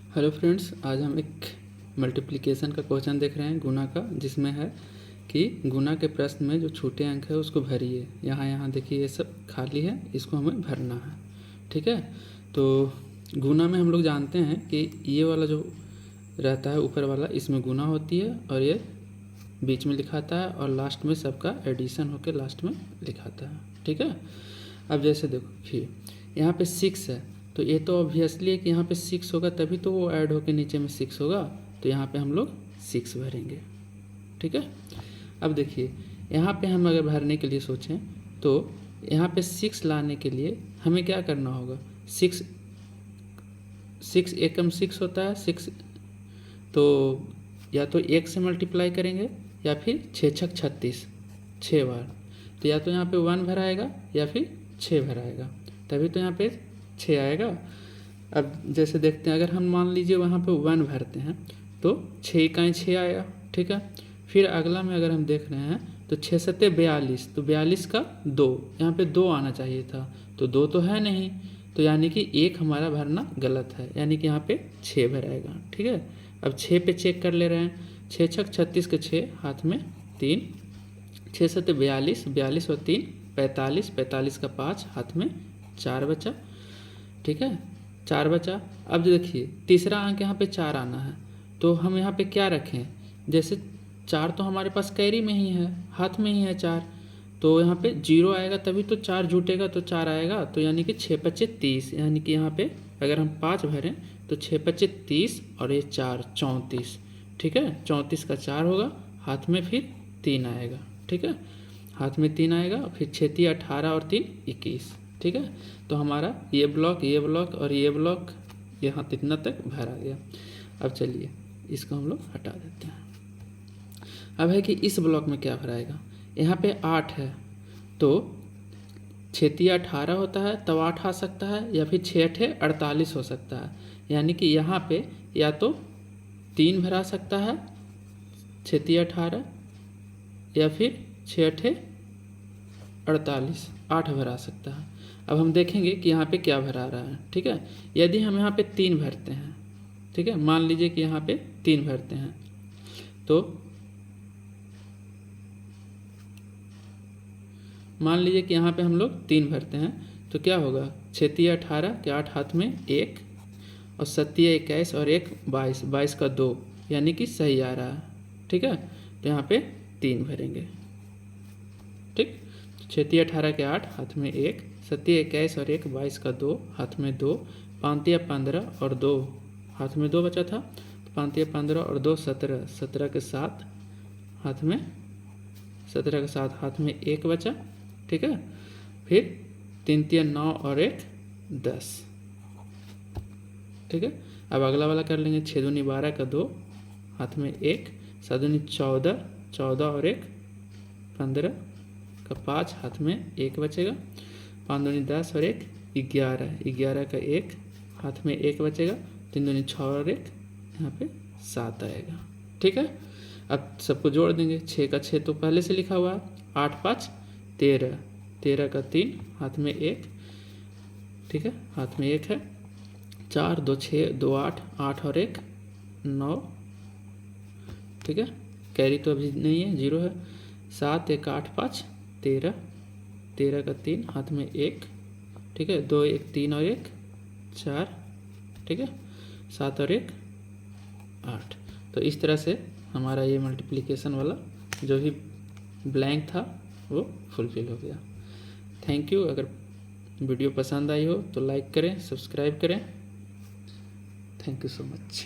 Hello friends, आज हम एक मल्टीप्लिकेशन का क्वेश्चन देख रहे हैं गुणा का, जिसमें है कि गुणा के प्रश्न में जो छोटे अंक है उसको भरिए। यहाँ देखिए ये सब खाली है, इसको हमें भरना है। ठीक है, तो गुणा में हम लोग जानते हैं कि ये वाला जो रहता है ऊपर वाला, इसमें गुणा होती है और ये बीच में लिखाता है और लास्ट में सबका एडिशन होकर लास्ट में लिखाता है। ठीक है, अब जैसे देखो फिर यहाँ पे 6 है, तो ये तो ऑब्वियसली है कि यहाँ पे 6 होगा, तभी तो वो ऐड होके नीचे में 6 होगा। तो यहाँ पे हम लोग 6 भरेंगे। ठीक है, अब देखिए यहाँ पे हम अगर भरने के लिए सोचें तो यहाँ पे 6 लाने के लिए हमें क्या करना होगा। 6 एकम 6 होता है 6, तो या तो 1 से मल्टीप्लाई करेंगे या फिर 6 छक 36 6 बार। तो या तो यहाँ पे 1 भराएगा या फिर 6 भराएगा, तभी तो यहाँ पे 6 आएगा। अब जैसे देखते हैं, अगर हम मान लीजिए वहाँ पे 1 भरते हैं तो 6 इकाई 6 आएगा। ठीक है, फिर अगला में अगर हम देख रहे हैं तो 6 सत्ते 42, तो 42 का 2, यहाँ पे 2 आना चाहिए था, तो 2 तो है नहीं, तो यानी कि 1 हमारा भरना गलत है, यानी कि यहाँ पे 6 भराएगा। ठीक है, अब 6 पे चेक कर ले रहे हैं। 6 छक 36 के 6 हाथ में 3, 6 सत्ते 42, 42 और 3 45, 45 का 5 हाथ में 4 बचा। ठीक है, 4 बचा। अब देखिए तीसरा अंक यहाँ पे 4 आना है, तो हम यहाँ पे क्या रखें। जैसे 4 तो हमारे पास कैरी में ही है, हाथ में ही है 4, तो यहाँ पे 0 आएगा, तभी तो 4 जुटेगा तो 4 आएगा। तो यानी कि 6 पच्चे 30, यानी कि यहाँ पे अगर हम 5 भरें तो 6 पच्चे 30 और ये 4 34। ठीक है, 34 का 4 होगा, हाथ में फिर 3 आएगा। ठीक है, हाथ में 3 आएगा, फिर 6 3 18 और 3 21। ठीक है, तो हमारा ये ब्लॉक और ये ब्लॉक यहाँ इतना तक भरा गया। अब चलिए इसको हम लोग हटा देते हैं। अब है कि इस ब्लॉक में क्या भराएगा। यहाँ पे 8 है, तो 6 3 18 होता है, तब 8 आ सकता है, या फिर 6 8 48 हो सकता है। यानी कि यहाँ पे या तो 3 भरा सकता है 6 3 18, या फिर 6 8 48 8 भरा सकता है। अब हम देखेंगे कि यहाँ पे क्या भरा रहा है। ठीक है, यदि हम यहाँ पे 3 भरते हैं, ठीक है, मान लीजिए कि यहाँ पे 3 भरते हैं, तो मान लीजिए कि यहाँ पे हम लोग 3 भरते हैं, तो क्या होगा। 6 3 18 के 8 हाथ में 1, और 7 21 और 1 22, 22 का 2, यानी कि सही आ रहा है। ठीक है, तो यहाँ पे 3 भरेंगे। ठीक, 6 3 18 के 8 हाथ में 1, 7 21 और 1 22 का 2, हाथ में 2, 5 15 और 2 हाथ में 2 बचा था, 5 15 और 2 17, 17 के 7 हाथ में 17 के 7 हाथ में 1 बचा। ठीक है, फिर 3 3 9 और 1 10। ठीक है, अब अगला वाला कर लेंगे। 6 दूनी 12 का 2 हाथ में 1, 7 दूनी 14, 14 और 1 15 का 5 हाथ में 1 बचेगा, 5 दूनी 10 और 1 11, 11 का 1 हाथ में 1 बचेगा, 3 दूनी 6 और 1 यहाँ पे 7 आएगा। ठीक है, अब सबको जोड़ देंगे। 6 का 6 तो पहले से लिखा हुआ है, 8 5 13, 13 का 3 हाथ में 1। ठीक है, हाथ में 1 है, 4 2 6 2 8, 8 और 1 9। ठीक है, कैरी तो अभी नहीं है, 0 है। 7 1 8 5 13, 13 का 3 हाथ में 1। ठीक है, 2 1 3 और 1 4। ठीक है, 7 और 1 8। तो इस तरह से हमारा ये मल्टीप्लिकेशन वाला जो भी ब्लैंक था वो फुलफिल हो गया। Thank you. अगर वीडियो पसंद आई हो तो लाइक करें, सब्सक्राइब करें। Thank you so much.